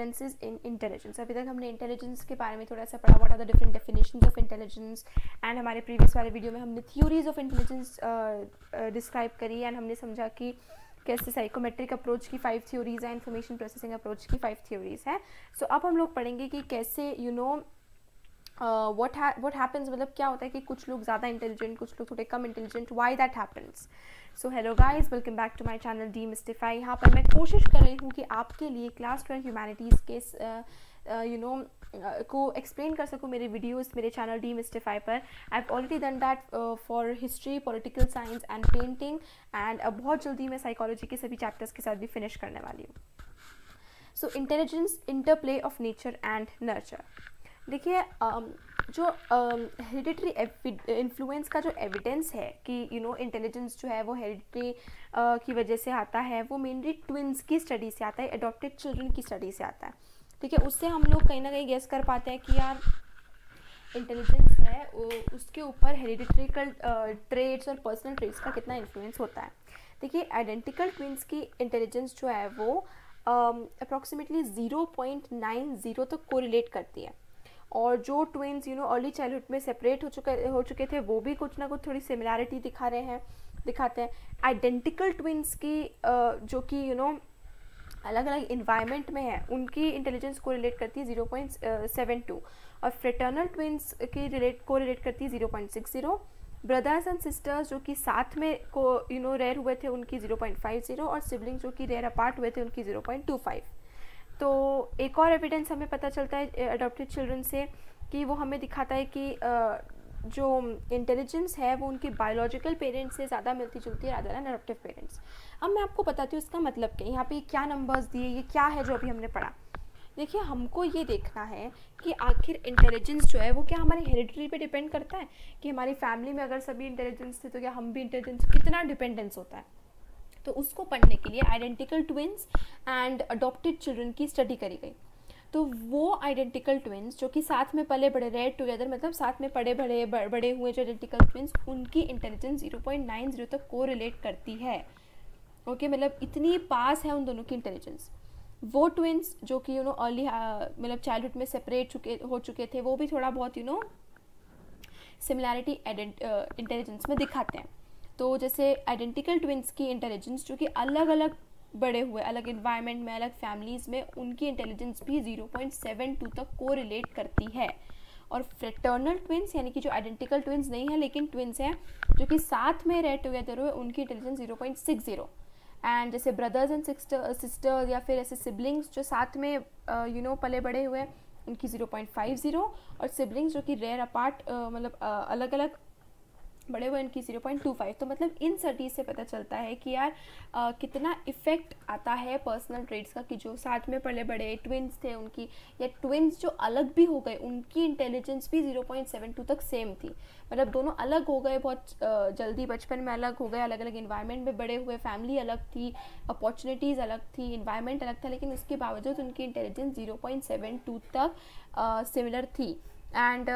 Differences in intelligence. अभी तक हमने इंटेलिजेंस के बारे में थोड़ा सा पढ़ा, what are the different definitions of intelligence, and हमारे प्रीवियस वाले वीडियो में हमने थ्योरीज ऑफ इंटेलिजेंस डिस्क्राइब करी, एंड हमने समझा कि कैसे साइकोमेट्रिक अप्रोच की 5 थ्योरीज हैं, इन्फॉर्मेशन प्रोसेसिंग अप्रोच की 5 थ्योरीज हैं। सो अब हम लोग पढ़ेंगे कि कैसे what happens, मतलब क्या होता है कि कुछ लोग ज़्यादा इंटेलिजेंट, कुछ लोग थोड़े कम intelligent, why that happens। So hello guys, welcome back to my channel demystify. यहाँ पर मैं कोशिश कर रही हूँ कि आपके लिए क्लास 12 ह्यूमैनिटीज़ के को एक्सप्लेन कर सकूँ मेरे वीडियोस मेरे चैनल डीमिस्टिफाई पर। I have already done that for history, political science and painting, and अब बहुत जल्दी मैं साइकोलॉजी के सभी चैप्टर्स के साथ भी फिनिश करने वाली हूँ। So intelligence, interplay of nature and nurture. देखिए, जो हेरिडिटरी इन्फ्लुएंस का जो एविडेंस है कि इंटेलिजेंस जो है वो हेरिडिटरी की वजह से आता है, वो मेनली ट्विन्स की स्टडी से आता है, अडॉप्टेड चिल्ड्रन की स्टडी से आता है। ठीक है, उससे हम लोग कहीं ना कहीं गेस कर पाते हैं कि यार इंटेलिजेंस है उसके ऊपर हेरिडिटरिकल ट्रेड्स और पर्सनल ट्रेड्स का कितना इन्फ्लुएंस होता है। देखिए, आइडेंटिकल ट्विन्स की इंटेलिजेंस जो है वो अप्रॉक्सीमेटली 0.90 तक कोरिलेट करती है, और जो ट्विन्स अर्ली चाइल्डहुड में सेपरेट हो चुके थे वो भी कुछ ना कुछ थोड़ी सिमिलैरिटी दिखाते हैं। आइडेंटिकल ट्विन्स की जो कि अलग अलग इन्वायरमेंट में है, उनकी इंटेलिजेंस को रिलेट करती है 0.72, और फ्रेटर्नल ट्विन्स की कोरिलेट करती है 0.60। ब्रदर्स एंड सिस्टर्स जो कि साथ में रेयर हुए थे उनकी 0.50, और सिबलिंग्स जो कि रेयर अपार्ट हुए थे उनकी 0.25। तो एक और एविडेंस हमें पता चलता है अडॉप्टेड चिल्ड्रन से कि वो हमें दिखाता है कि जो इंटेलिजेंस है वो उनके बायोलॉजिकल पेरेंट्स से ज़्यादा मिलती जुलती है रादर देन अडॉप्टिव पेरेंट्स। अब मैं आपको बताती हूँ इसका मतलब क्या, यहाँ पे क्या नंबर्स दिए, ये क्या है जो अभी हमने पढ़ा। देखिए, हमको ये देखना है कि आखिर इंटेलिजेंस जो है वो क्या हमारी हेरिडिटरी पे डिपेंड करता है, कि हमारी फैमिली में अगर सभी इंटेलिजेंस थे तो क्या हम भी इंटेलिजेंस, कितना डिपेंडेंस होता है। तो उसको पढ़ने के लिए identical twins and adopted children की स्टडी करी गई। तो वो आइडेंटिकल ट्विन्स जो कि साथ में पले बड़े रहे टुगेदर, मतलब साथ में बड़े हुए जो आइडेंटिकल ट्विन्स, उनकी इंटेलिजेंस 0.90 तक को रिलेट करती है। ओके, मतलब इतनी पास है उन दोनों की इंटेलिजेंस। वो ट्विन्स जो कि अर्ली मतलब चाइल्डहुड में सेपरेट हो चुके थे, वो भी थोड़ा बहुत सिमिलैरिटी इंटेलिजेंस में दिखाते हैं। तो जैसे आइडेंटिकल ट्विन्स की इंटेलिजेंस जो कि अलग अलग बड़े हुए, अलग इन्वायरमेंट में, अलग फैमिलीज़ में, उनकी इंटेलिजेंस भी 0.72 तक को रिलेट करती है। और फ्रेटर्नल ट्विन्स यानी कि जो आइडेंटिकल ट्विन्स नहीं है लेकिन ट्विन्स हैं जो कि साथ में रह टुगेदर हुए, उनकी इंटेलिजेंस 0.60। एंड जैसे ब्रदर्स एंड सिस्टर्स या फिर ऐसे सिबलिंग्स जो साथ में पले बड़े हुए, उनकी 0.50, और सिबलिंग्स जो कि रेयर अपार्ट मतलब अलग अलग बड़े हुए, इनकी 0.25। तो मतलब इन स्टडीज से पता चलता है कि यार कितना इफेक्ट आता है पर्सनल ट्रेड्स का, कि जो साथ में पले बड़े ट्विन्स थे उनकी, या ट्विन्स जो अलग भी हो गए उनकी इंटेलिजेंस भी 0.72 तक सेम थी। मतलब दोनों अलग हो गए बहुत जल्दी, बचपन में अलग हो गए, अलग अलग इन्वायरमेंट में बड़े हुए, फैमिली अलग थी, अपॉर्चुनिटीज़ अलग थी, इन्वायरमेंट अलग था, लेकिन उसके बावजूद उनकी इंटेलिजेंस 0.72 तक सिमिलर थी। एंड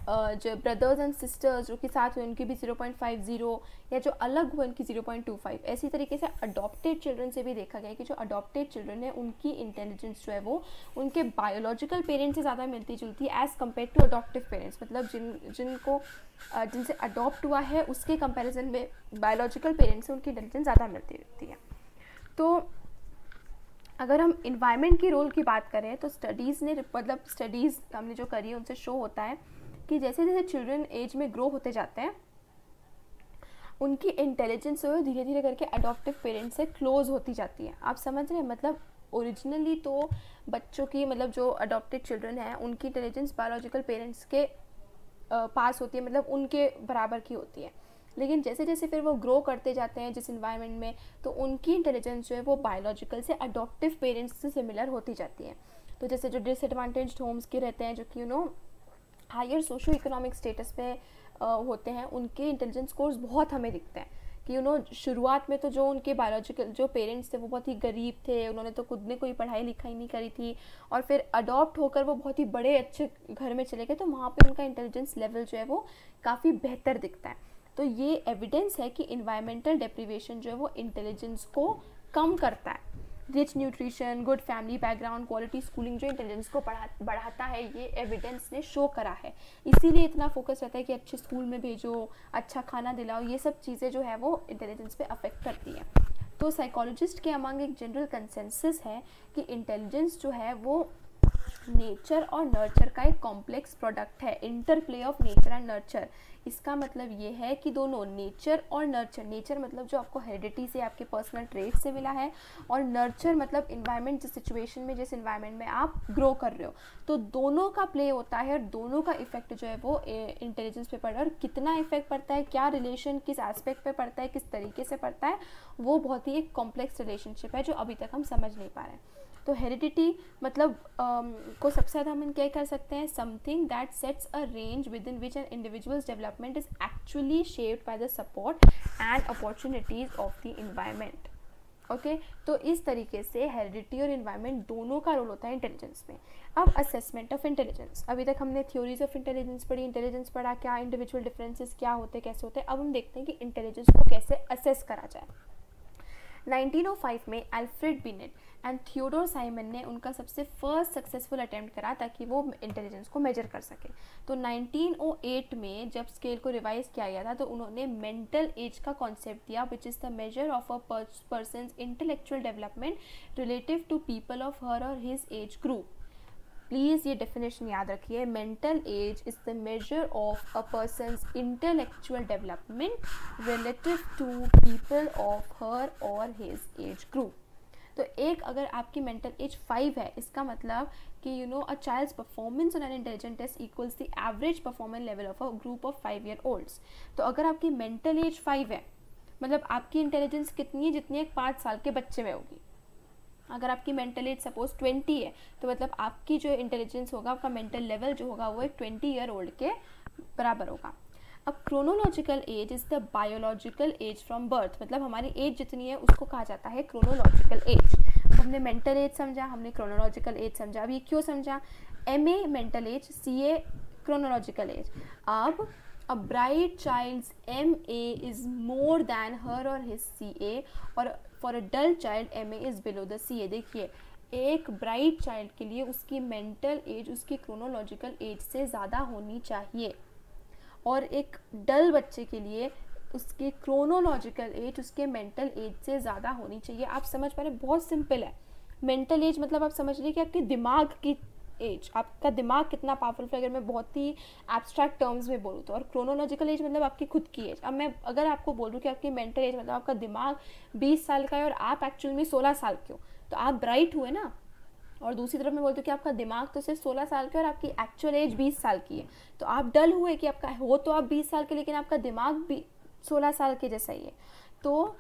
जो ब्रदर्स एंड सिस्टर्स जो कि साथ हुए उनकी भी 0.50, या जो अलग हुए उनकी 0.25। ऐसी तरीके से अडॉप्टेड चिल्ड्रन से भी देखा गया है कि जो अडॉप्टेड चिल्ड्रन है उनकी इंटेलिजेंस जो है वो उनके बायोलॉजिकल पेरेंट्स से ज़्यादा मिलती जुलती है as compared to adoptive parents. मतलब जिनसे अडॉप्ट हुआ है उसके कंपेरिजन में बायोलॉजिकल पेरेंट्स से उनकी इंटेलिजेंस ज़्यादा मिलती जुलती है। तो अगर हम इन्वायरमेंट की रोल की बात करें तो स्टडीज़ हमने जो करी है उनसे शो होता है कि जैसे जैसे चिल्ड्रन एज में ग्रो होते जाते हैं, उनकी इंटेलिजेंस जो है धीरे धीरे करके अडॉप्टिव पेरेंट्स से क्लोज होती जाती है। आप समझ रहे हैं, मतलब ओरिजिनली तो बच्चों की, मतलब जो अडॉप्टेड चिल्ड्रन है उनकी इंटेलिजेंस बायोलॉजिकल पेरेंट्स के पास होती है, मतलब उनके बराबर की होती है। लेकिन जैसे जैसे फिर वो ग्रो करते जाते हैं जिस इन्वायरमेंट में, तो उनकी इंटेलिजेंस जो है वो बायोलॉजिकल से अडॉप्टिव पेरेंट्स से सिमिलर होती जाती है। तो जैसे जो डिसएडवांटेज्ड होम्स के रहते हैं, जो कि हायर सोशो इकोनॉमिक स्टेटस पे होते हैं, उनके इंटेलिजेंस स्कोर्स बहुत हमें दिखते हैं कि शुरुआत में तो जो उनके बायोलॉजिकल जो पेरेंट्स थे वो बहुत ही गरीब थे, उन्होंने तो खुद ने कोई पढ़ाई लिखाई नहीं करी थी, और फिर अडॉप्ट होकर वो बहुत ही बड़े अच्छे घर में चले गए, तो वहाँ पे उनका इंटेलिजेंस लेवल जो है वो काफ़ी बेहतर दिखता है। तो ये एविडेंस है कि इन्वायरमेंटल डेप्रिवेशन जो है वो इंटेलिजेंस को कम करता है। Rich nutrition, good family background, quality schooling जो इंटेलिजेंस को बढ़ाता है, ये एविडेंस ने शो करा है। इसीलिए इतना फोकस रहता है कि अच्छे स्कूल में भेजो, अच्छा खाना दिलाओ, ये सब चीज़ें जो है वो इंटेलिजेंस पे अफेक्ट करती हैं। तो साइकोलॉजिस्ट के अमंग एक जनरल कंसेंसस है कि इंटेलिजेंस जो है वो नेचर और नर्चर का एक कॉम्प्लेक्स प्रोडक्ट है, interplay of nature and nurture. इसका मतलब ये है कि दोनों नेचर और नर्चर, नेचर मतलब जो आपको हेरिडिटी से, आपके पर्सनल ट्रेट से मिला है, और नर्चर मतलब इन्वायरमेंट, जिस सिचुएशन में, जिस इन्वायरमेंट में आप ग्रो कर रहे हो, तो दोनों का प्ले होता है और दोनों का इफेक्ट जो है वो इंटेलिजेंस पे पड़ता है। और कितना इफेक्ट पड़ता है, क्या रिलेशन किस एस्पेक्ट पे पड़ता है, किस तरीके से पड़ता है, वो बहुत ही एक कॉम्प्लेक्स रिलेशनशिप है जो अभी तक हम समझ नहीं पा रहे हैं। तो हेरिडिटी मतलब को सबसे ज़्यादा हम क्या कर सकते हैं, something that sets a range with in which N individuals development is actually shaped by the support and opportunities of the environment. Okay, तो इस तरीके से हेरिडिटी और इन्वायरमेंट दोनों का रोल होता है इंटेलिजेंस में। अब असेसमेंट ऑफ इंटेलिजेंस, अभी तक हमने थ्योरीज ऑफ इंटेलिजेंस पढ़ी, इंटेलिजेंस पढ़ा, क्या इंडिविजुअल डिफरेंसेस क्या होते हैं, कैसे होते हैं। अब हम देखते हैं कि इंटेलिजेंस को कैसे असेस करा जाए। 1905 में Alfred beneath and Theodore Simon ने उनका सबसे फर्स्ट सक्सेसफुल अटेम्प्ट करा ताकि वो इंटेलिजेंस को मेजर कर सके। तो 1908 में जब स्केल को रिवाइज किया गया था तो उन्होंने मेंटल एज का कॉन्सेप्ट दिया, which is the measure of a person's intellectual development relative to people of her or his age group. Please ये डेफिनेशन याद रखिए, mental age is the measure of a person's intellectual development relative to people of her or his age group. तो एक अगर आपकी mental as 5 है, इसका मतलब कि a child's performance on an intelligent test equals the average performance level of a group of 5-year-olds। तो अगर आपकी मेंटल एज 5 है, मतलब आपकी इंटेलिजेंस कितनी है, जितनी एक 5 साल के बच्चे में होगी। अगर आपकी मेंटल एज सपोज 20 है, तो मतलब आपकी जो इंटेलिजेंस होगा, आपका मेंटल लेवल जो होगा वो एक 20-year-old के बराबर होगा। अब chronological age is the biological age from birth, मतलब हमारी एज जितनी है उसको कहा जाता है क्रोनोलॉजिकल एज। हमने मेंटल एज समझा, हमने क्रोनोलॉजिकल एज समझा। अब ये क्यों समझा, MA mental as, CA chronological age. अब a bright child's MA is more than her or his CA, और for a dull child MA is below the CA। देखिए, एक ब्राइट चाइल्ड के लिए उसकी मेंटल एज उसकी क्रोनोलॉजिकल एज से ज़्यादा होनी चाहिए, और एक डल बच्चे के लिए उसकी क्रोनोलॉजिकल एज उसके मेंटल एज से ज़्यादा होनी चाहिए। आप समझ पा रहे हैं, बहुत सिंपल है। मेंटल एज मतलब आप समझ लीजिए कि आपके दिमाग की एज, आपका दिमाग कितना पावरफुल है, अगर मैं बहुत ही एब्स्ट्रैक्ट टर्म्स में बोलूँ तो। और क्रोनोलॉजिकल एज मतलब आपकी खुद की एज। अब मैं अगर आपको बोल दूँ कि आपकी मेंटल एज मतलब आपका दिमाग 20 साल का है और आप एक्चुअल में 16 साल के हो, तो आप ब्राइट हुए ना। और दूसरी तरफ मैं बोलती हूँ कि आपका दिमाग तो सिर्फ 16 साल का और आपकी एक्चुअल एज 20 साल की है, तो आप डल हुए कि आपका हो तो आप 20 साल के, लेकिन आपका दिमाग भी 16 साल के जैसा ही है। तो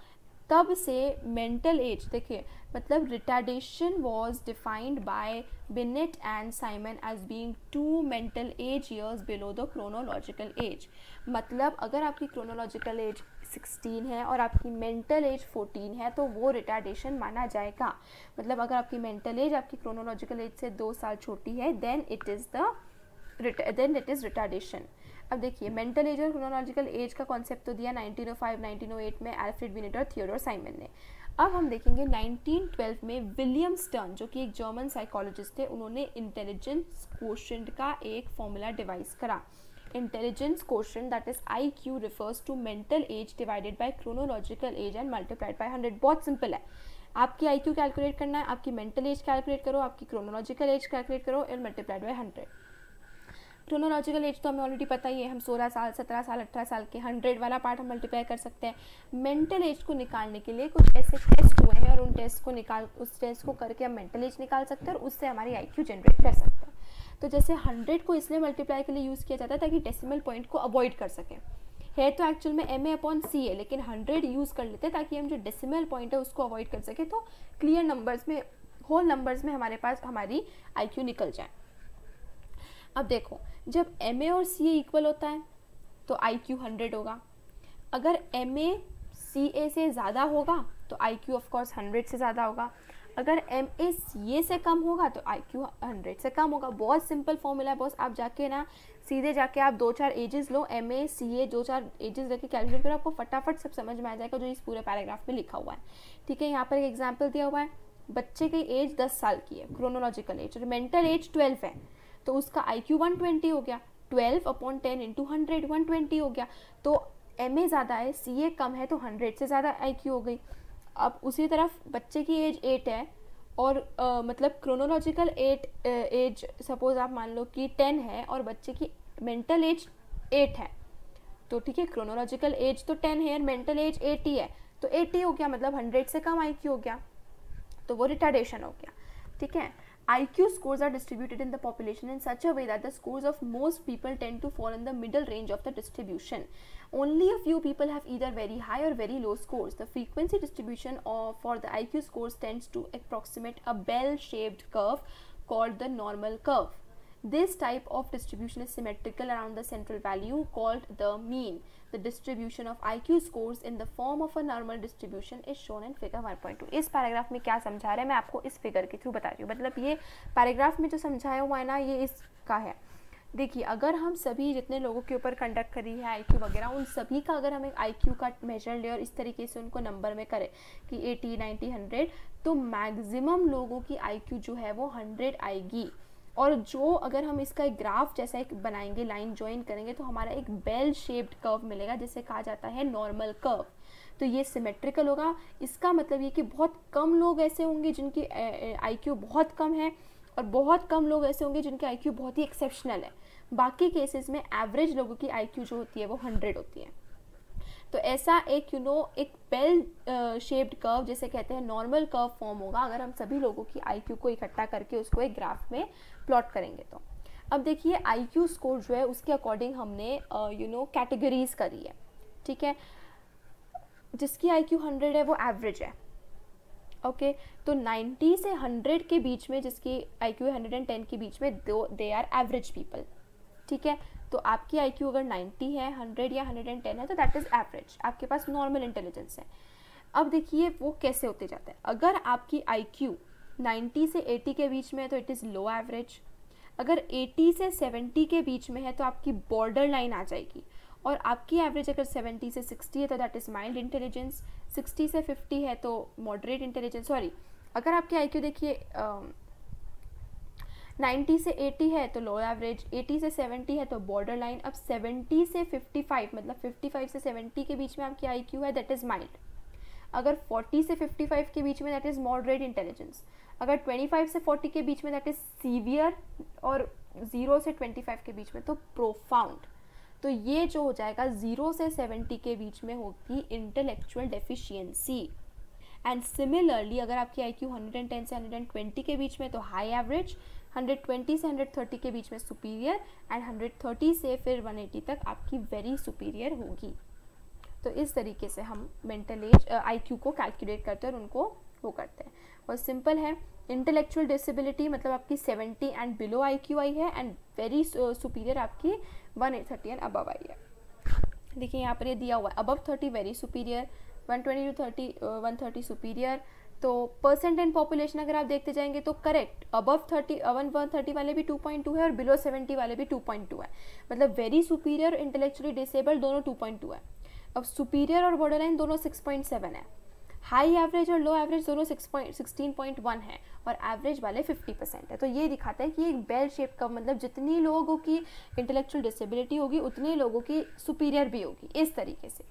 तब से मेंटल एज देखिए, मतलब retardation was defined by Binet and Simon as being 2 mental age years below the chronological age. मतलब अगर आपकी क्रोनोलॉजिकल एज 16 है और आपकी मेंटल एज 14 है तो वो रिटार्डेशन माना जाएगा। मतलब अगर आपकी मेंटल एज आपकी क्रोनोलॉजिकल एज से 2 साल छोटी है, देन इट इज़ रिटार्डेशन। अब देखिए, मेंटल एज और क्रोनोलॉजिकल एज का कॉन्सेप्ट तो दिया 1905 1908 में एल्फ्रेड बिनेट और थियोडोर साइमन ने। अब हम देखेंगे 1912 में विलियम स्टर्न, जो कि एक जर्मन साइकोलॉजिस्ट थे, उन्होंने इंटेलिजेंस क्वोशेंट का एक फॉर्मूला डिवाइस करा। Intelligence quotient that is IQ refers to mental age divided by chronological age and multiplied by 100। बहुत सिंपल है, आपकी IQ कैलकुलेट करना है, आपकी मेंटल एज कैलकुलेट करो, आपकी क्रोनोलॉजिकल एज कैलकुलेट करो और मल्टीप्लाइड बाय 100। क्रोनोलॉजिकल एज तो हमें ऑलरेडी पता ही है, हम 16 साल 17 साल 18 साल के, 100 वाला पार्ट हम मल्टीप्लाई कर सकते हैं। मेंटल एज को निकालने के लिए कुछ ऐसे टेस्ट हुए हैं और उन टेस्ट को उस टेस्ट को करके हम मेंटल एज निकाल सकते हैं और उससे हमारी IQ जनरेट कर सकते हैं। तो जैसे 100 को इसलिए मल्टीप्लाई के लिए यूज़ किया जाता है ताकि डेसिमल पॉइंट को अवॉइड कर सकें। है तो एक्चुअल में MA/CA, लेकिन 100 यूज़ कर लेते हैं ताकि हम जो डेसिमल पॉइंट है उसको अवॉइड कर सकें, तो क्लियर नंबर्स में, होल नंबर्स में हमारे पास हमारी IQ निकल जाए। अब देखो, जब MA और CA इक्वल होता है तो IQ 100 होगा। अगर MA CA से ज़्यादा होगा तो IQ ऑफ कोर्स 100 से ज़्यादा होगा। अगर MA CA से कम होगा तो IQ 100 से कम होगा। बहुत सिंपल फॉर्मूला है बॉस, आप जाके ना सीधे जाके आप 2-4 एजेस लो, MA CA 2-4 एजेस रख के कैलकुलेट करो, आपको फटाफट सब समझ में आ जाएगा जो इस पूरे पैराग्राफ में लिखा हुआ है। ठीक है, यहाँ पर एक एग्जाम्पल दिया हुआ है, बच्चे की एज 10 साल की है क्रोनोलॉजिकल एज, और मेंटल एज 12 है, तो उसका IQ 120 हो गया, 12/10 × 100 120 हो गया। तो MA ज़्यादा है, CA कम है, तो 100 से ज़्यादा IQ हो गई। अब उसी तरफ बच्चे की एज 8 है और मतलब क्रोनोलॉजिकल एज सपोज आप मान लो कि 10 है और बच्चे की मेंटल एज 8 है, तो ठीक है, क्रोनोलॉजिकल एज तो 10 है और मेंटल एज 80 है, तो 80 हो गया, मतलब 100 से कम IQ हो गया, तो वो रिटार्डेशन हो गया। ठीक है, IQ scores are distributed in the population in such a way that the scores of most people tend to fall in the middle range of the distribution. Only a few people have either very high or very low scores. The frequency distribution for the IQ scores tends to approximate a bell-shaped curve called the normal curve. This type of distribution is symmetrical around the central value called the mean. The distribution of IQ scores in the form of a normal distribution is shown in figure 1.2. इस paragraph में क्या समझा रहे हैं मैं आपको इस figure के थ्रू बता रही हूँ। मतलब ये पैराग्राफ में जो समझाया हुआ है ना, ये इसका है। देखिए, अगर हम सभी जितने लोगों के ऊपर कंडक्ट करी है IQ वगैरह, उन सभी का अगर हम एक IQ का मेजर ले और इस तरीके से उनको नंबर में करें कि 80, 90, 100, तो मैक्सिमम लोगों की IQ जो है वो 100 आएगी। और जो अगर हम इसका एक ग्राफ जैसा एक बनाएंगे, लाइन ज्वाइन करेंगे, तो हमारा एक बेल शेप्ड कर्व मिलेगा जिसे कहा जाता है नॉर्मल कर्व। तो ये सिमेट्रिकल होगा। इसका मतलब ये कि बहुत कम लोग ऐसे होंगे जिनकी IQ बहुत कम है और बहुत कम लोग ऐसे होंगे जिनकी IQ बहुत ही एक्सेप्शनल है। बाकी केसेस में एवरेज लोगों की IQ जो होती है वो 100 होती है। तो ऐसा एक एक बेल शेप्ड कर्व जिसे कहते हैं नॉर्मल कर्व फॉर्म होगा अगर हम सभी लोगों की IQ को इकट्ठा करके उसको एक ग्राफ में प्लॉट करेंगे। तो अब देखिए, IQ स्कोर जो है उसके अकॉर्डिंग हमने कैटेगरीज करी है। ठीक है, जिसकी IQ 100 है वो एवरेज है। ओके, तो 90 से 100 के बीच में जिसकी IQ 110 के बीच में दे आर एवरेज पीपल। ठीक है, तो आपकी IQ अगर 90 है, 100 या 110 है, तो दैट इज़ एवरेज, आपके पास नॉर्मल इंटेलिजेंस है। अब देखिए वो कैसे होते जाते हैं। अगर आपकी IQ 90 से 80 के बीच में है तो इट इज़ लो एवरेज। अगर 80 से 70 के बीच में है तो आपकी बॉर्डर लाइन आ जाएगी। और आपकी एवरेज अगर 70 से 60 है तो दैट इज़ माइल्ड इंटेलिजेंस, 60 से 50 है तो मॉडरेट इंटेलिजेंस। सॉरी, अगर आपकी IQ देखिए 90 से 80 है तो लो एवरेज, 80 से 70 है तो बॉर्डर लाइन। अब 70 से 55 मतलब 55 से 70 के बीच में आपकी IQ है, दैट इज़ माइल्ड। अगर 40 से 55 के बीच में दैट इज़ मॉडरेट इंटेलिजेंस। अगर 25 से 40 के बीच में दैट इज़ सीवियर, और 0 से 25 के बीच में तो प्रोफाउंड। तो ये जो हो जाएगा 0 से 70 के बीच में होगी इंटेलेक्चुअल डेफिशिएंसी। एंड सिमिलरली अगर आपकी IQ 110 से 120 के बीच में तो हाई एवरेज, 120 से 130 के बीच में सुपीरियर, एंड 130 से फिर 180 तक आपकी वेरी सुपीरियर होगी। तो इस तरीके से हम मेंटल एज IQ को कैलकुलेट करते हैं और उनको वो करते हैं। और सिंपल है, इंटेलेक्चुअल डिसेबिलिटी मतलब आपकी 70 एंड बिलो IQ आई है, एंड वेरी सुपीरियर आपकी 130 एंड अबव आई है। देखिए यहाँ पर ये दिया हुआ है, above 30 very superior, 120 to 130 superior. तो परसेंट इन पॉपुलेशन अगर आप देखते जाएंगे तो करेक्ट, अबव 130 वाले भी 2.2 है और बिलो 70 वाले भी 2.2 है। मतलब वेरी सुपीरियर और इंटेलेक्चुअली डिसेबल्ड दोनों 2.2 है। अब सुपीरियर और बॉर्डर लाइन दोनों 6.7 है। हाई एवरेज और लो एवरेज दोनों 16.1 है और एवरेज वाले 50% है। तो ये दिखाता है कि एक बेल शेप का मतलब जितनी लोगों की इंटेलेक्चुअल डिसेबिलिटी होगी उतने लोगों की सुपीरियर भी होगी, इस तरीके से।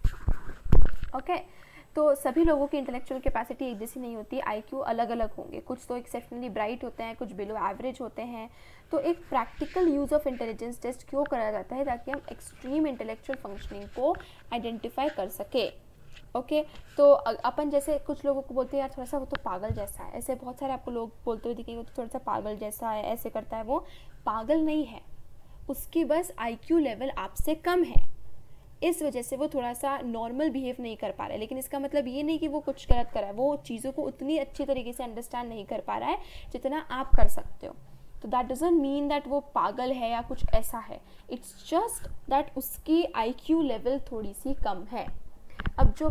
ओके, तो सभी लोगों की इंटेलेक्चुअल कैपेसिटी एक जैसी नहीं होती, IQ अलग अलग होंगे। कुछ तो एक्सेप्शनली ब्राइट होते हैं, कुछ बिलो एवरेज होते हैं। तो एक practical use of intelligence test क्यों करा जाता है, ताकि हम एक्सट्रीम इंटेलेक्चुअल फंक्शनिंग को आइडेंटिफाई कर सके। ओके, तो अपन जैसे कुछ लोगों को बोलते हैं यार थोड़ा सा वो तो पागल जैसा है, ऐसे बहुत सारे आपको लोग बोलते हुए दिखेंगे तो थोड़ा सा पागल जैसा है, ऐसे करता है। वो पागल नहीं है, उसकी बस IQ लेवल आपसे कम है, इस वजह से वो थोड़ा सा नॉर्मल बिहेव नहीं कर पा रहा है। लेकिन इसका मतलब ये नहीं कि वो कुछ गलत कर रहा है, वो चीज़ों को उतनी अच्छी तरीके से अंडरस्टैंड नहीं कर पा रहा है जितना आप कर सकते हो। तो दैट डजंट मीन दैट वो पागल है या कुछ ऐसा है, इट्स जस्ट दैट उसकी IQ लेवल थोड़ी सी कम है। अब जो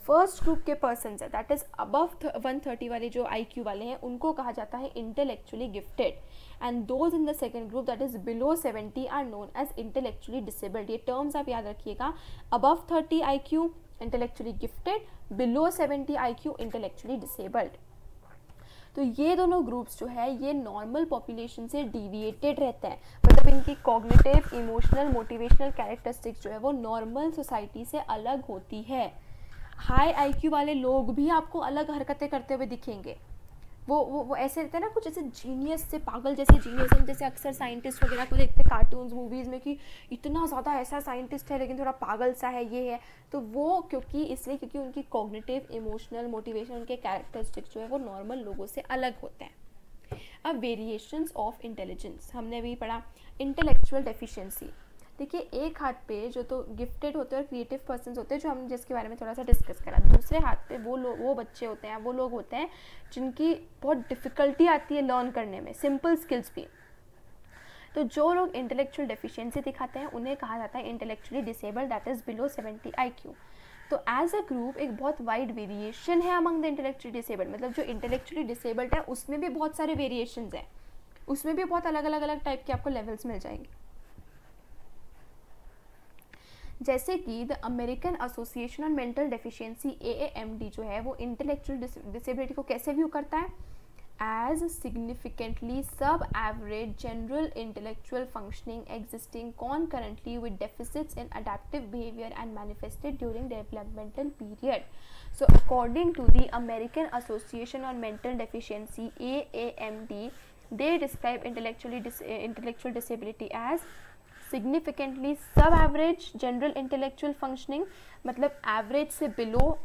फर्स्ट ग्रुप के पर्सन्स है दैट इज अबव 130 वाले जो IQ वाले हैं उनको कहा जाता है intellectually gifted, and those in the second group that is below 70 are known as intellectually disabled. ये टर्म्स आप याद रखिएगा, above 30 IQ intellectually gifted, below 70 IQ intellectually disabled. तो ये दोनों ग्रुप्स जो है ये नॉर्मल पॉपुलेशन से डिविएटेड रहते हैं, मतलब इनकी कॉग्निटिव, इमोशनल, मोटिवेशनल कैरेक्टरिस्टिक्स जो है वो नॉर्मल सोसाइटी से अलग होती है। हाई आईक्यू वाले लोग भी आपको अलग हरकतें करते हुए दिखेंगे, वो ऐसे रहते हैं ना, कुछ ऐसे जीनियस से, पागल जैसे जीनियस। हम जैसे अक्सर साइंटिस्ट वगैरह को देखते हैं कार्टून्स मूवीज़ में कि इतना ज़्यादा ऐसा साइंटिस्ट है लेकिन थोड़ा पागल सा है, ये है। तो वो क्योंकि उनकी कॉग्निटिव, इमोशनल, मोटिवेशन, उनके कैरेक्टरिस्टिक्स जो है वो नॉर्मल लोगों से अलग होते हैं। अब वेरिएशंस ऑफ इंटेलिजेंस हमने भी पढ़ा। इंटेलेक्चुअल डेफिशिएंसी, देखिए एक हाथ पे जो तो गिफ्टेड होते हैं और क्रिएटिव पर्सन्स होते हैं, जो हम जिसके बारे में थोड़ा सा डिस्कस करा। दूसरे हाथ पे वो बच्चे होते हैं, वो लोग होते हैं जिनकी बहुत डिफ़िकल्टी आती है लर्न करने में, सिंपल स्किल्स भी। तो जो लोग इंटेलेक्चुअल डेफिशिएंसी दिखाते हैं उन्हें कहा जाता है intellectually disabled, that is below 70 IQ। तो एज अ ग्रुप एक बहुत वाइड वेरिएशन है अमंग द इंटेलेक्चुअली डिसेबल्ड, मतलब जो इंटेलेक्चुअली डिसेबल्ड है उसमें भी बहुत सारे वेरिएशंस हैं, उसमें भी बहुत अलग अलग टाइप के आपको लेवल्स मिल जाएंगे। जैसे कि the American association on mental deficiency AAMD जो है वो इंटेलेक्चुअल डिसेबिलिटी को कैसे व्यू करता है, as significantly sub average general intellectual functioning existing concurrently with deficits in adaptive behaviour and manifested during developmental period. So according to the American association on mental deficiency AAMD, they describe intellectual disability as significantly sub average general intellectual functioning, मतलब average से below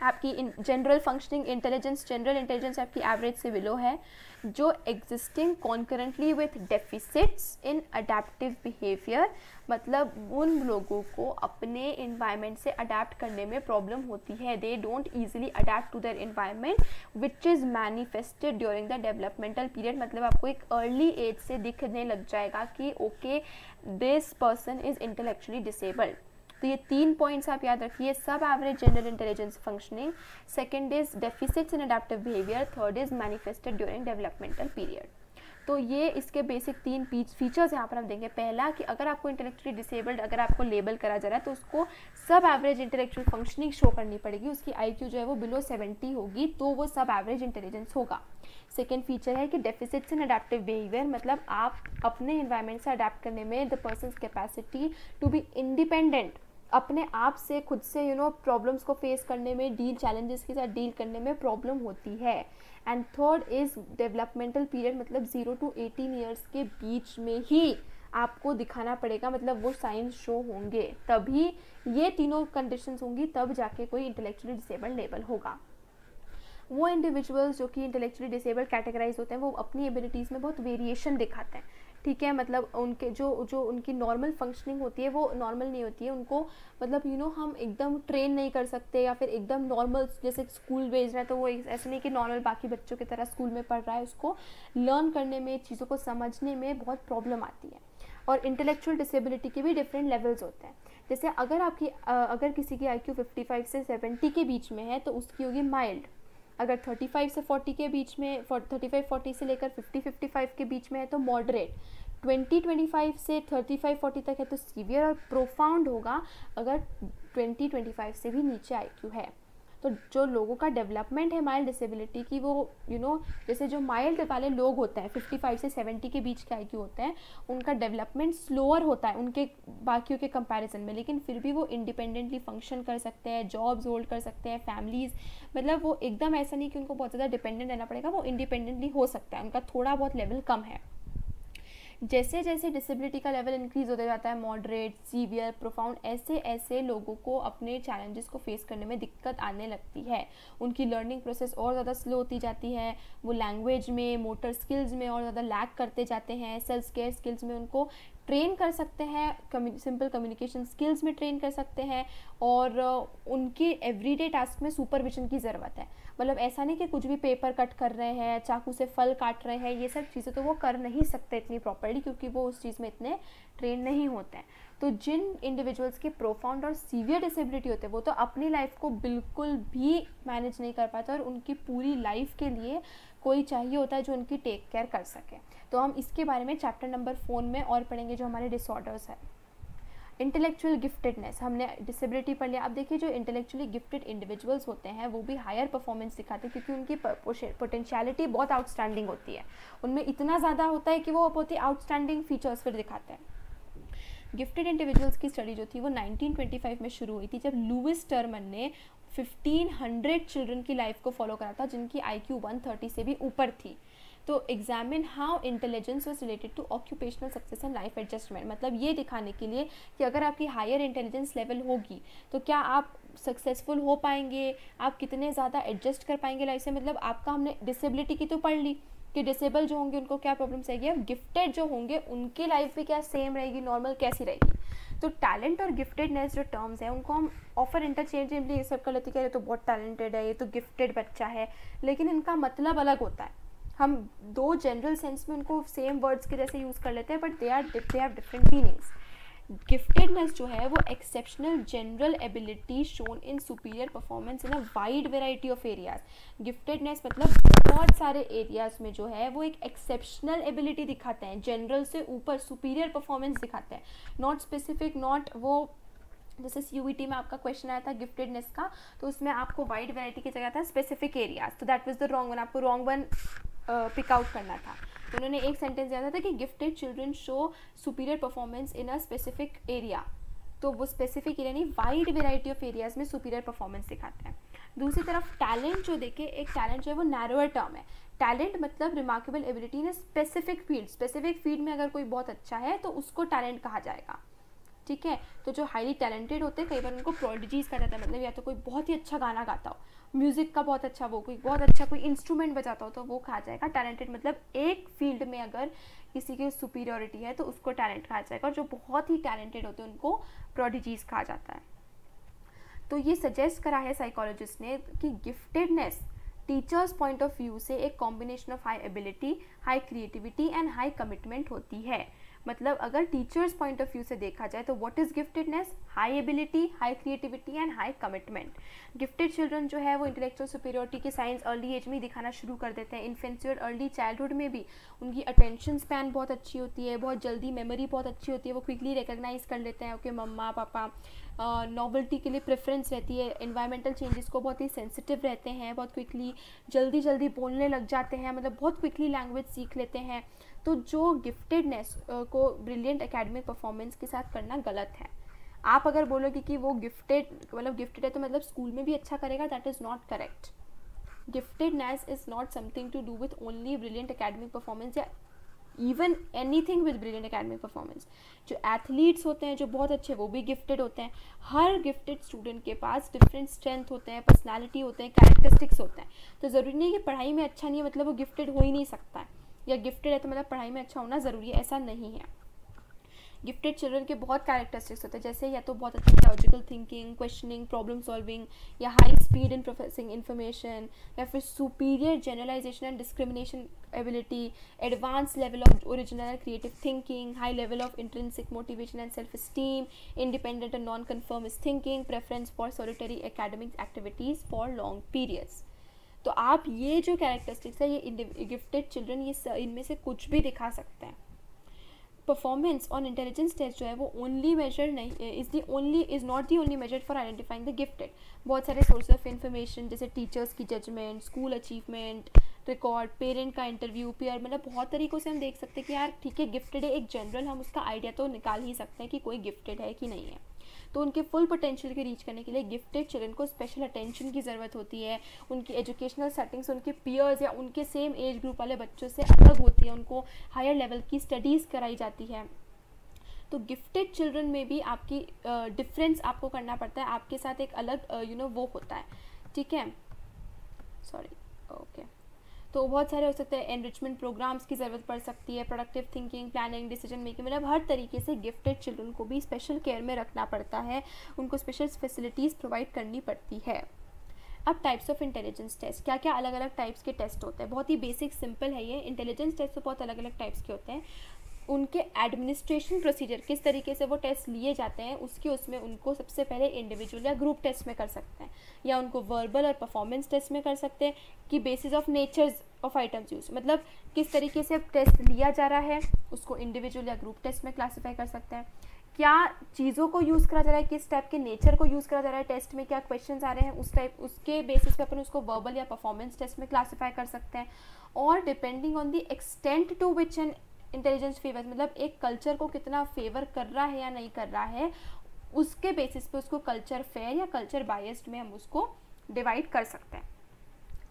आपकी general functioning intelligence, general intelligence आपकी average से below है, जो existing concurrently with deficits in adaptive behaviour, मतलब उन लोगों को अपने इन्वायरमेंट से अडेप्ट करने में प्रॉब्लम होती है। They don't easily adapt to their environment which is manifested during the developmental period, मतलब आपको एक अर्ली एज से दिखने लग जाएगा कि okay this person is intellectually disabled. तो ये 3 पॉइंट्स आप याद रखिए, सब average general intelligence functioning, second is deficits in adaptive behaviour, third is manifested during developmental period. तो ये इसके बेसिक 3 फीचर्स यहाँ पर हम देंगे। पहला कि अगर आपको इंटेलेक्चुअली डिसेबल्ड अगर आपको लेबल करा जा रहा है तो उसको सब एवरेज इंटेलेक्चुअल फंक्शनिंग शो करनी पड़ेगी, उसकी IQ जो है वो बिलो 70 होगी तो वो सब एवरेज इंटेलिजेंस होगा। सेकेंड फीचर है कि डेफिसिट्स इन अडेप्टिव बिहेवियर, मतलब आप अपने इन्वायरमेंट से अडेप्ट करने में the person's capacity to be independent, अपने आप से खुद से प्रॉब्लम्स को फेस करने में, चैलेंजेस के साथ डील करने में प्रॉब्लम होती है। And third is developmental period, मतलब 0 to 18 ईयर्स के बीच में ही आपको दिखाना पड़ेगा, मतलब वो साइंस शो होंगे, तभी ये तीनों कंडीशंस होंगी तब जाके कोई इंटेलेक्चुअली डिसेबल्ड लेबल होगा। वो इंडिविजुअल्स जो कि इंटेलेक्चुअली डिसेबल्ड कैटेगराइज होते हैं वो अपनी एबिलिटीज़ में बहुत वेरिएशन दिखाते हैं, ठीक है, मतलब उनके जो उनकी नॉर्मल फंक्शनिंग होती है वो नॉर्मल नहीं होती है, उनको मतलब हम एकदम ट्रेन नहीं कर सकते या फिर एकदम नॉर्मल जैसे स्कूल भेज रहे हैं तो वो ऐसे नहीं कि नॉर्मल बाकी बच्चों की तरह स्कूल में पढ़ रहा है, उसको लर्न करने में, चीज़ों को समझने में बहुत प्रॉब्लम आती है। और इंटेलेक्चुअल डिसेबिलिटी के भी डिफरेंट लेवल्स होते हैं, जैसे अगर किसी की IQ 55 से 70 के बीच में है तो उसकी होगी माइल्ड, अगर 35 से 40 के बीच में 35-40 से लेकर 50-55 के बीच में है तो मॉडरेट, 20-25 से 35-40 तक है तो सीवियर, और प्रोफाउंड होगा अगर 20-25 से भी नीचे IQ है। तो जो लोगों का डेवलपमेंट है माइल्ड डिसेबिलिटी की, वो जैसे जो माइल्ड वाले लोग होते हैं 55 से 70 के बीच के IQ होते हैं, उनका डेवलपमेंट स्लोअर होता है उनके बाकियों के कंपैरिजन में, लेकिन फिर भी वो इंडिपेंडेंटली फंक्शन कर सकते हैं, जॉब्स होल्ड कर सकते हैं, फैमिलीज़, मतलब वो एकदम ऐसा नहीं कि उनको बहुत ज़्यादा डिपेंडेंट रहना पड़ेगा, वो इंडिपेंडेंटली हो सकता है, उनका थोड़ा बहुत लेवल कम है। जैसे जैसे डिसेबिलिटी का लेवल इंक्रीज होता जाता है, मॉडरेट, सीवियर, प्रोफाउंड, ऐसे ऐसे लोगों को अपने चैलेंजेस को फेस करने में दिक्कत आने लगती है, उनकी लर्निंग प्रोसेस और ज़्यादा स्लो होती जाती है, वो लैंग्वेज में, मोटर स्किल्स में और ज़्यादा लैक करते जाते हैं, सेल्फ केयर स्किल्स में उनको ट्रेन कर सकते हैं, सिंपल कम्युनिकेशन स्किल्स में ट्रेन कर सकते हैं, और उनकी एवरीडे टास्क में सुपरविजन की ज़रूरत है, मतलब ऐसा नहीं कि कुछ भी पेपर कट कर रहे हैं, चाकू से फल काट रहे हैं, ये सब चीज़ें तो वो कर नहीं सकते इतनी प्रॉपर्ली, क्योंकि वो उस चीज़ में इतने ट्रेन नहीं होते हैं। तो जिन इंडिविजुअल्स की प्रोफाउंड और सीवियर डिसेबिलिटी होते हैं वो तो अपनी लाइफ को बिल्कुल भी मैनेज नहीं कर पाते, और उनकी पूरी लाइफ के लिए कोई चाहिए होता है जो उनकी टेक केयर कर सके। तो हम इसके बारे में चैप्टर नंबर 4 में और पढ़ेंगे, जो हमारे डिसऑर्डर्स है। इंटेलेक्चुअल गिफ्टेडनेस, हमने डिसेबिलिटी पढ़ लिया। अब देखिए जो इंटेलेक्चुअली गिफ्टेड इंडिविजुअल्स होते हैं वो भी हायर परफॉर्मेंस दिखाते हैं क्योंकि उनकी पोटेंशियलिटी बहुत आउटस्टैंडिंग होती है, उनमें इतना ज़्यादा होता है कि वो बहुत ही आउटस्टैंडिंग फीचर्स फिर दिखाते हैं। गिफ्टेड इंडिविजुअल्स की स्टडी जो थी वो 1925 में शुरू हुई थी, जब लुइस टर्मन ने 1500 चिल्ड्रन की लाइफ को फॉलो करा था जिनकी IQ 130 से भी ऊपर थी। तो examine how intelligence was related to occupational success and life adjustment, मतलब ये दिखाने के लिए कि अगर आपकी हायर इंटेलिजेंस लेवल होगी तो क्या आप सक्सेसफुल हो पाएंगे, आप कितने ज़्यादा एडजस्ट कर पाएंगे लाइफ से। मतलब आपका हमने डिसेबिलिटी की तो पढ़ ली कि डिसेबल जो होंगे उनको क्या प्रॉब्लम्स आएगी, अब गिफ्टेड जो होंगे उनकी लाइफ भी क्या सेम रहेगी, नॉर्मल कैसी रहेगी। तो टैलेंट और गिफ्टेडनेस जो टर्म्स हैं उनको हम ऑफर इंटरचेंजेबली ये सब कर लेते हैं, ये तो बहुत टैलेंटेड है, ये तो गिफ्टेड बच्चा है, लेकिन इनका मतलब अलग होता है। हम दो जनरल सेंस में उनको सेम वर्ड्स के जैसे यूज़ कर लेते हैं but they have different meanings. Giftedness जो है वो exceptional general ability shown in superior performance in a wide variety of areas. Giftedness मतलब बहुत सारे एरियाज में जो है वो एक एक्सेप्शनल एबिलिटी दिखाते हैं, जनरल से ऊपर सुपीरियर परफॉर्मेंस दिखाते हैं, नॉट स्पेसिफिक, नॉट वो जैसे CUET में आपका क्वेश्चन आया था गिफ्टेडनेस का, तो उसमें आपको वाइड वैरायटी की जगह था स्पेसिफिक एरियाज, तो that was the wrong one, आपको रॉन्ग वन पिक आउट करना था। तो उन्होंने एक सेंटेंस दिया था कि gifted children show superior performance in a specific area, तो वो स्पेसिफिक एरिया नहीं, वाइड वेराइटी ऑफ एरियाज में सुपीरियर परफॉर्मेंस दिखाते हैं। दूसरी तरफ टैलेंट जो देखे, एक टैलेंट जो है वो नैरोअर टर्म है। टैलेंट मतलब remarkable ability in specific field, specific field में अगर कोई बहुत अच्छा है तो उसको टैलेंट कहा जाएगा, ठीक है। तो जो हाईली टैलेंटेड होते हैं कई बार उनको प्रोडिजीज कहा जाता है, मतलब या तो कोई बहुत ही अच्छा गाना गाता हो, म्यूजिक का बहुत अच्छा, वो कोई बहुत अच्छा कोई इंस्ट्रूमेंट बजाता हो तो वो कहा जाएगा टैलेंटेड। मतलब एक फील्ड में अगर किसी की सुपीरियरिटी है तो उसको टैलेंट कहा जाएगा, और जो बहुत ही टैलेंटेड होते हैं उनको प्रोडिजीज कहा जाता है। तो ये सजेस्ट करा है साइकोलॉजिस्ट ने कि giftedness teachers point of view से एक combination of high ability, high creativity and high commitment होती है। मतलब अगर टीचर्स पॉइंट ऑफ व्यू से देखा जाए तो what is giftedness, high ability, high creativity and high commitment. Gifted children जो है वो इंटेलेक्चुअल सुपीरियरिटी के साइंस अर्ली एज में ही दिखाना शुरू कर देते हैं, इन्फेंसी और अर्ली चाइल्डहुड में भी उनकी अटेंशन स्पैन बहुत अच्छी होती है, बहुत जल्दी मेमोरी बहुत अच्छी होती है, वो क्विकली रिकग्नाइज कर लेते हैं ओके मम्मा पापा, नॉवेल्टी के लिए प्रेफरेंस रहती है, एनवायरमेंटल चेंजेस को बहुत ही सेंसिटिव रहते हैं, बहुत क्विकली जल्दी बोलने लग जाते हैं, मतलब बहुत क्विकली लैंग्वेज सीख लेते हैं। तो जो गिफ्टेडनेस को ब्रिलियंट एकेडमिक परफॉर्मेंस के साथ करना गलत है। आप अगर बोलोगे कि वो गिफ्टेड है तो मतलब स्कूल में भी अच्छा करेगा, that is not correct. Giftedness is not something to do with only brilliant academic performance या even anything with brilliant academic performance. जो एथलीट्स होते हैं जो बहुत अच्छे, वो भी गिफ्टेड होते हैं। हर गिफ्टेड स्टूडेंट के पास डिफरेंट स्ट्रेंथ होते हैं, पर्सनालिटी होते हैं, कैरेक्टरिस्टिक्स होते हैं। तो ज़रूरी नहीं है कि पढ़ाई में अच्छा नहीं है मतलब वो गिफ्टेड हो ही नहीं सकता है, या गिफ्टेड है तो मतलब पढ़ाई में अच्छा होना ज़रूरी है, ऐसा नहीं है। गिफ्टेड चिल्ड्रन के बहुत कैरेक्टरिस्टिक्स होते हैं, जैसे या तो बहुत अच्छी logical thinking, questioning, problem solving, या high speed in processing information, या फिर superior generalisation and discrimination ability, advance level of original and creative thinking, high level of intrinsic motivation and self esteem, independent and non conformist thinking, preference for solitary academic activities for long periods. तो आप ये जो characteristics है ये gifted children ये इनमें से कुछ भी दिखा सकते हैं। परफॉर्मेंस ऑन इंटेलिजेंस टेस्ट जो है वो ओनली मेजर नहीं is not the only measure for identifying the gifted. बहुत सारे सोर्स ऑफ इन्फॉर्मेशन जैसे टीचर्स की judgment, school achievement record, parent का इंटरव्यू, पेयर, मतलब बहुत तरीक़ों से हम देख सकते हैं कि यार ठीक है गिफ्टेड है, एक जनरल हम उसका आइडिया तो निकाल ही सकते हैं कि कोई गिफ्टेड है कि नहीं है। तो उनके फुल पोटेंशियल के रीच करने के लिए गिफ्टेड चिल्ड्रन को स्पेशल अटेंशन की ज़रूरत होती है। उनकी एजुकेशनल सेटिंग्स उनके पीयर्स या उनके सेम एज ग्रुप वाले बच्चों से अलग होती है, उनको हायर लेवल की स्टडीज़ कराई जाती है। तो गिफ्टेड चिल्ड्रन में भी आपकी डिफरेंस आपको करना पड़ता है, आपके साथ एक अलग वो होता है, ठीक है, सॉरी ओके। तो बहुत सारे हो सकते हैं, एनरिचमेंट प्रोग्राम्स की ज़रूरत पड़ सकती है, productive thinking, planning, decision making, मतलब हर तरीके से गिफ्टेड चिल्ड्रन को भी स्पेशल केयर में रखना पड़ता है, उनको स्पेशल फैसिलिटीज़ प्रोवाइड करनी पड़ती है। अब टाइप्स ऑफ इंटेलिजेंस टेस्ट, क्या क्या अलग अलग टाइप्स के टेस्ट होते हैं, बहुत ही बेसिक सिंपल है ये। इंटेलिजेंस टेस्ट तो बहुत अलग अलग टाइप्स के होते हैं, उनके एडमिनिस्ट्रेशन प्रोसीजर किस तरीके से वो टेस्ट लिए जाते हैं उसमें उनको सबसे पहले इंडिविजुअल या ग्रुप टेस्ट में कर सकते हैं, या उनको वर्बल और परफॉर्मेंस टेस्ट में कर सकते हैं कि basis of natures of items use, मतलब किस तरीके से टेस्ट लिया जा रहा है उसको इंडिविजुअल या ग्रुप टेस्ट में क्लासीफाई कर सकते हैं। क्या चीज़ों को यूज़ करा जा रहा है, किस टाइप के नेचर को यूज़ करा जा रहा है, टेस्ट में क्या क्वेश्चंस आ रहे हैं, उस टाइप उसके बेसिस पे अपन उसको वर्बल या परफॉर्मेंस टेस्ट में क्लासीफाई कर सकते हैं। और depending on the extent to which an intelligence favour, मतलब एक कल्चर को कितना फेवर कर रहा है या नहीं कर रहा है, उसके बेसिस पे उसको कल्चर फेयर या कल्चर बायस्ड में हम उसको डिवाइड कर सकते हैं।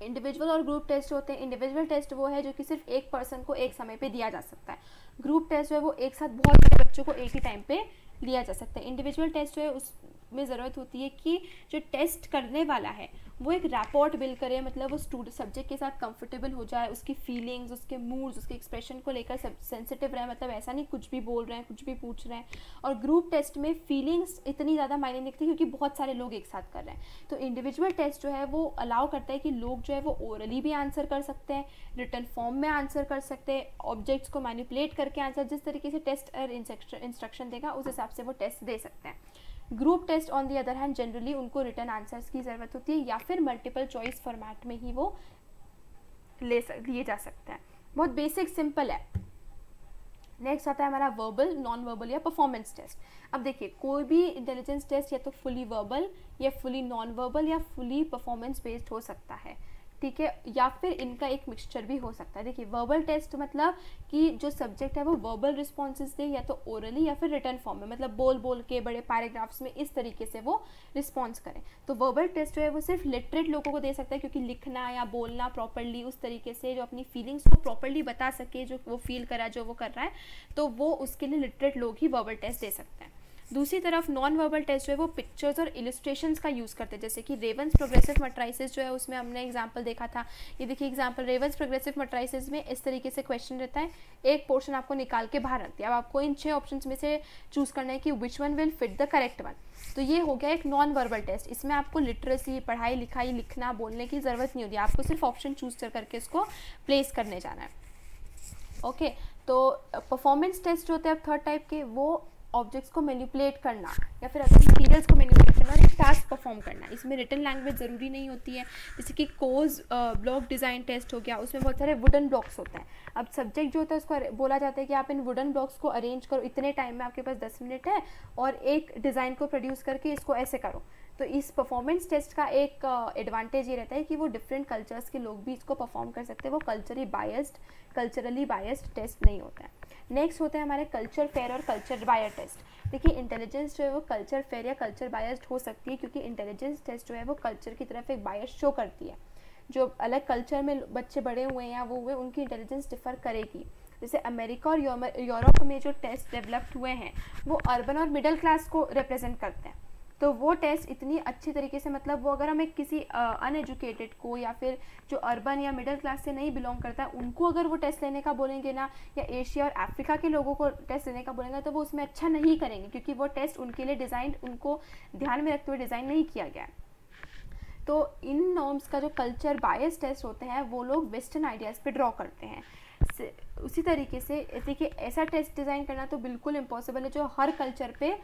इंडिविजुअल और ग्रुप टेस्ट होते हैं। इंडिविजुअल टेस्ट वो है जो कि सिर्फ एक पर्सन को एक समय पे दिया जा सकता है। ग्रुप टेस्ट जो है वो एक साथ बहुत सारे बच्चों को एक ही टाइम पे लिया जा सकता है। इंडिविजुअल टेस्ट जो है उसमें ज़रूरत होती है कि जो टेस्ट करने वाला है वो एक रैपोर्ट बिल्ड करे, मतलब वो स्टूडेंट सब्जेक्ट के साथ कंफर्टेबल हो जाए, उसकी फीलिंग्स, उसके मूड्स, उसके एक्सप्रेशन को लेकर सब सेंसिटिव रहे, मतलब ऐसा नहीं कुछ भी बोल रहे हैं, कुछ भी पूछ रहे हैं। और ग्रुप टेस्ट में फीलिंग्स इतनी ज़्यादा मायने नहीं रखती क्योंकि बहुत सारे लोग एक साथ कर रहे हैं। तो इंडिविजुअल टेस्ट जो है वो अलाउ करता है कि लोग जो है वो ओरली भी आंसर कर सकते हैं, रिटन फॉर्म में आंसर कर सकते हैं, ऑब्जेक्ट्स को मैनिपुलेट करके आंसर, जिस तरीके से टेस्ट इंस्ट्रक्शन देगा उस हिसाब से वो टेस्ट दे सकते हैं। Group test on the other hand generally उनको रिटर्न आंसर्स की ज़रूरत होती है या फिर मल्टीपल चॉइस फॉर्मेट में ही वो लिए जा सकते हैं। बहुत बेसिक सिंपल है। नेक्स्ट आता है हमारा वर्बल, नॉन वर्बल या परफॉर्मेंस टेस्ट। अब देखिए कोई भी इंटेलिजेंस टेस्ट या तो फुली वर्बल या फुली नॉन वर्बल या फुली परफॉर्मेंस बेस्ड हो सकता है, ठीक है, या फिर इनका एक मिक्सचर भी हो सकता है। देखिए वर्बल टेस्ट मतलब कि जो सब्जेक्ट है वो वर्बल रिस्पॉन्सेज दे या तो ओरली या फिर रिटर्न फॉर्म में, मतलब बोल बोल के बड़े पैराग्राफ्स में इस तरीके से वो रिस्पॉन्स करें। तो वर्बल टेस्ट जो है वो सिर्फ लिटरेट लोगों को दे सकता है क्योंकि लिखना या बोलना प्रॉपरली उस तरीके से जो अपनी फीलिंग्स को प्रॉपरली बता सके, जो वो फील करा, जो वो कर रहा है, तो वो उसके लिए लिटरेट लोग ही वर्बल टेस्ट दे सकते हैं। दूसरी तरफ नॉन वर्बल टेस्ट जो है वो पिक्चर्स और इलस्ट्रेशंस का यूज़ करते हैं, जैसे कि रेवंस प्रोग्रेसिव मैट्रिसेस जो है उसमें हमने एग्जांपल देखा था। ये देखिए एग्जांपल, रेवंस प्रोग्रेसिव मैट्रिसेस में इस तरीके से क्वेश्चन रहता है, एक पोर्शन आपको निकाल के बाहर रख दिया, अब आपको इन 6 ऑप्शंस में से चूज करना है कि which one will fit the correct one. तो ये हो गया एक नॉन वर्बल टेस्ट। इसमें आपको लिटरेसी, पढ़ाई लिखाई, लिखना बोलने की ज़रूरत नहीं होती, आपको सिर्फ ऑप्शन चूज करके इसको प्लेस करने जाना है। ओके, तो परफॉर्मेंस टेस्ट जो होते हैं अब थर्ड टाइप के, वो ऑब्जेक्ट्स को मैनिपुलेट करना या फिर अपने मटीरियल्स को मैनिपुलेट करना और एक टास्क परफॉर्म करना। इसमें रिटन लैंग्वेज ज़रूरी नहीं होती है, जैसे कि कोज ब्लॉक डिज़ाइन टेस्ट हो गया, उसमें बहुत सारे वुडन ब्लॉक्स होते हैं। अब सब्जेक्ट जो होता है उसको बोला जाता है कि आप इन वुडन ब्लॉक्स को अरेंज करो, इतने टाइम में आपके पास 10 मिनट है और एक डिज़ाइन को प्रोड्यूस करके इसको ऐसे करो। तो इस परफॉर्मेंस टेस्ट का एक एडवांटेज ये रहता है कि वो डिफरेंट कल्चर्स के लोग भी इसको परफॉर्म कर सकते हैं, वो कल्चरली बायस्ड टेस्ट नहीं होता है। नेक्स्ट होते हैं हमारे कल्चर फेयर और कल्चर बायर टेस्ट। देखिए इंटेलिजेंस जो है वो कल्चर फेयर या कल्चर बायस्ड हो सकती है क्योंकि इंटेलिजेंस टेस्ट जो है वो कल्चर की तरफ एक बायस शो करती है। जो अलग कल्चर में बच्चे बड़े हुए हैं या वो हुए, उनकी इंटेलिजेंस डिफर करेगी। जैसे अमेरिका और यूरोप में जो टेस्ट डेवलप्ड हुए हैं वो अर्बन और मिडिल क्लास को रिप्रेजेंट करते हैं। तो वो टेस्ट इतनी अच्छी तरीके से, मतलब वो अगर हमें किसी अनएजुकेटेड को या फिर जो अर्बन या मिडिल क्लास से नहीं बिलोंग करता है उनको अगर वो टेस्ट लेने का बोलेंगे ना, या एशिया और अफ्रीका के लोगों को टेस्ट लेने का बोलेंगे, तो वो उसमें अच्छा नहीं करेंगे क्योंकि वो टेस्ट उनके लिए डिज़ाइन, उनको ध्यान में रखते हुए डिज़ाइन नहीं किया गया है। तो इन नॉर्म्स का जो कल्चर बायस टेस्ट होते हैं वो लोग वेस्टर्न आइडियाज़ पे ड्रॉ करते हैं। उसी तरीके से देखिए ऐसा टेस्ट डिज़ाइन करना तो बिल्कुल इम्पॉसिबल है जो हर कल्चर पे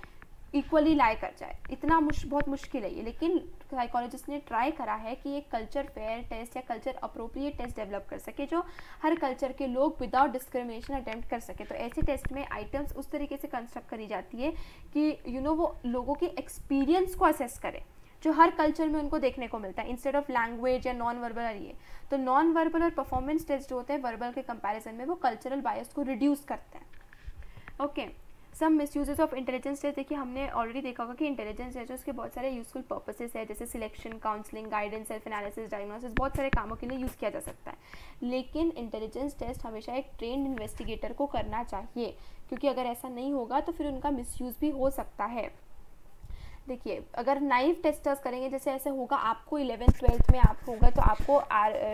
इक्वली लाई कर जाए, इतना बहुत मुश्किल है ये। लेकिन साइकोलॉजिस्ट ने ट्राई करा है कि एक कल्चर फेयर टेस्ट या कल्चर अप्रोप्रिएट टेस्ट डेवलप कर सके जो हर कल्चर के लोग विदाउट डिस्क्रिमिनेशन अटेम्प्ट कर सके। तो ऐसे टेस्ट में आइटम्स उस तरीके से कंस्ट्रक्ट करी जाती है कि वो लोगों के एक्सपीरियंस को असेस करे जो हर कल्चर में उनको देखने को मिलता है, इंस्टेड ऑफ लैंग्वेज या नॉन वर्बल। और ये तो नॉन वर्बल और परफॉर्मेंस टेस्ट जो होते हैं वर्बल के कंपैरिजन में वो कल्चरल बायस को रिड्यूस करते हैं। Okay, some misuses of intelligence test. देखिए हमने ऑलरेडी देखा होगा कि इंटेलिजेंस टेस्ट उसके बहुत सारे यूजफुल पर्पसेस है, जैसे selection, counselling, guidance, self analysis, diagnosis, बहुत सारे कामों के लिए यूज़ किया जा सकता है। लेकिन इंटेलिजेंस टेस्ट हमेशा एक ट्रेंड इन्वेस्टिगेटर को करना चाहिए क्योंकि अगर ऐसा नहीं होगा तो फिर उनका मिसयूज़ भी हो सकता है। देखिए अगर नाइव टेस्टर्स करेंगे, जैसे ऐसे होगा आपको 11th-12th में आप होगा तो आपको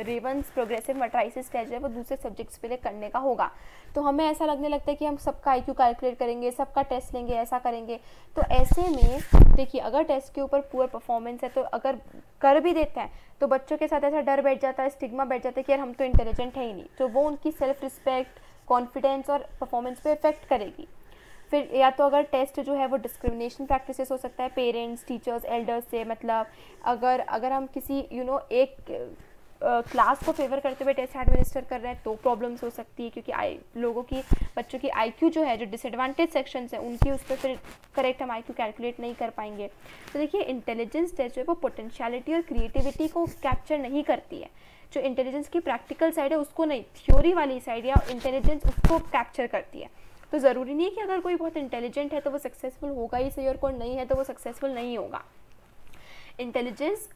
रेवंस प्रोग्रेसिव मैट्रिसेस टेस्ट है वो दूसरे सब्जेक्ट्स पे करने का होगा, तो हमें ऐसा लगने लगता है कि हम सबका IQ कैलकुलेट करेंगे, सबका टेस्ट लेंगे, ऐसा करेंगे। तो ऐसे में देखिए अगर टेस्ट के ऊपर पुअर परफॉर्मेंस है तो अगर कर भी देते हैं तो बच्चों के साथ ऐसा डर बैठ जाता है, स्टिग्मा बैठ जाता है कि यार हम तो इंटेलिजेंट है ही नहीं, तो वो उनकी सेल्फ रिस्पेक्ट, कॉन्फिडेंस और परफॉर्मेंस पे इफेक्ट करेगी। फिर या तो अगर टेस्ट जो है वो डिस्क्रिमिनेशन प्रैक्टिसेस हो सकता है पेरेंट्स, टीचर्स, एल्डर्स से, मतलब अगर हम किसी एक क्लास को फेवर करते हुए टेस्ट एडमिनिस्टर कर रहे हैं तो प्रॉब्लम्स हो सकती है, क्योंकि बच्चों की IQ जो है, जो डिसएडवांटेज सेक्शंस हैं उनकी उस पर फिर करेक्ट हम IQ कैलकुलेट नहीं कर पाएंगे। तो देखिए इंटेलिजेंस टेस्ट जो है वो पोटेंशियलिटी और क्रिएटिविटी को कैप्चर नहीं करती है। जो इंटेलिजेंस की प्रैक्टिकल साइड है उसको नहीं, थ्योरी वाली साइड या इंटेलिजेंस उसको कैप्चर करती है। तो ज़रूरी नहीं है कि अगर कोई बहुत इंटेलिजेंट है तो वो सक्सेसफुल होगा ही सही, और कोई नहीं है तो वो सक्सेसफुल नहीं होगा। इंटेलिजेंस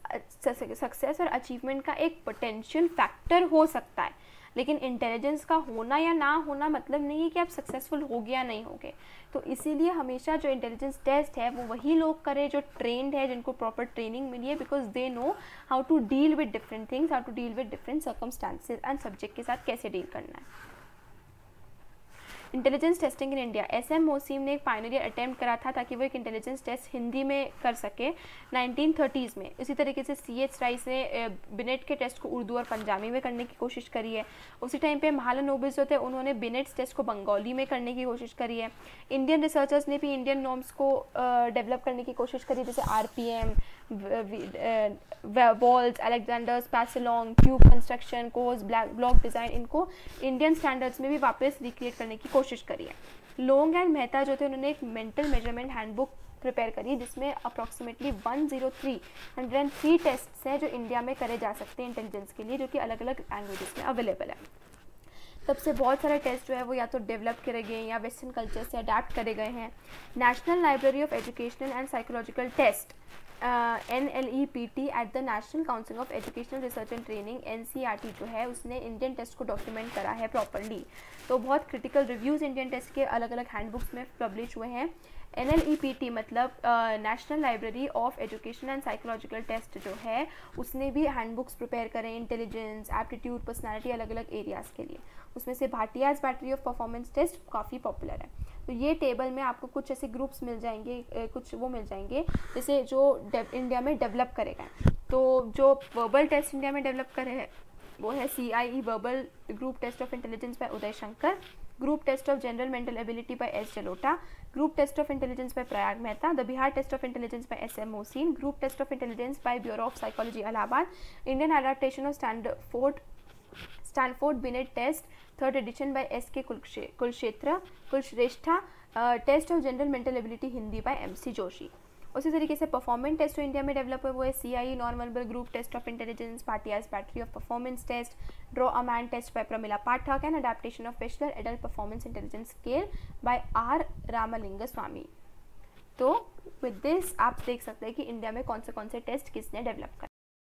सक्सेस और अचीवमेंट का एक पोटेंशियल फैक्टर हो सकता है, लेकिन इंटेलिजेंस का होना या ना होना मतलब नहीं है कि आप सक्सेसफुल होगे या नहीं होगे। तो इसीलिए हमेशा जो इंटेलिजेंस टेस्ट है वो वही लोग करें जो ट्रेंड है, जिनको प्रॉपर ट्रेनिंग मिली है, because they know how to deal with different things, how to deal with different circumstances and subject के साथ कैसे डील करना है। Intelligence testing in India, SM Mohsin ने एक पायनियर अटैम्प्ट करा था ताकि वो एक इंटेलिजेंस टेस्ट हिंदी में कर सके 1930s में। इसी तरीके से CH राइस ने बिनेट के टेस्ट को उर्दू और पंजाबी में करने की कोशिश करी है। उसी टाइम पे महालनोबिस जो थे उन्होंने बिनेट्स टेस्ट को बंगाली में करने की कोशिश करी है। इंडियन रिसर्चर्स ने भी इंडियन नॉर्म्स को डेवलप करने की कोशिश करी, जैसे RPM, वॉल्स, Alexander's, pass along, tube construction, Kohs, block design, इनको इंडियन स्टैंडर्ड्स में भी वापस रिक्रिएट करने की कोशिश करी है। लोंग एंड मेहता जो थे उन्होंने एक मेंटल मेजरमेंट हैंडबुक प्रिपेयर करी जिसमें अप्रॉक्सीमेटली 103 टेस्ट हैं जो इंडिया में करे जा सकते हैं इंटेलिजेंस के लिए, जो कि अलग अलग लैंग्वेजेस में अवेलेबल है। तब से बहुत सारे टेस्ट जो है वो या तो डेवलप करे गए हैं या वेस्टर्न कल्चर से अडेप्ट करे गए हैं। National library of educational and psychological test NLEPT at the national council of educational research and training NCERT जो है उसने इंडियन टेस्ट को डॉक्यूमेंट करा है प्रॉपरली। तो बहुत क्रिटिकल रिव्यूज़ इंडियन टेस्ट के अलग अलग हैंडबुक्स में पब्लिश हुए हैं। NLEPT मतलब national library of education and psychological test जो है उसने भी हैंडबुक्स प्रिपेयर करें इंटेलिजेंस, एप्टीट्यूड, पर्सनालिटी, अलग अलग एरियाज़ के लिए। उसमें से Bhatia's battery of performance test काफ़ी पॉपुलर है। तो ये टेबल में आपको कुछ ऐसे ग्रुप्स मिल जाएंगे, कुछ वो मिल जाएंगे जैसे जो इंडिया में डेवलप करेगा। तो जो वर्बल टेस्ट इंडिया में डेवलप करे है वो है CIE verbal group test of intelligence by Uday Shankar, group test of general mental ability by S Jalota, group test of intelligence by Prayag Mehta, the Bihar test of intelligence by SM Mohsin, group test of intelligence by bureau of psychology Allahabad, Indian adaptation of Stanford Binet test 3rd edition by SK Kulshreshtha, test of general mental ability Hindi by MC Joshi. उसी तरीके से performance test जो India में develop है वो है CIE normal group test of intelligence, Bhatia's battery of performance test, draw a man test by Pramila Pathak and adaptation of Wechsler adult performance intelligence scale by R Ramalinga Swamy. तो with this आप देख सकते हैं कि इंडिया में कौन से टेस्ट किसने डेवलप करा।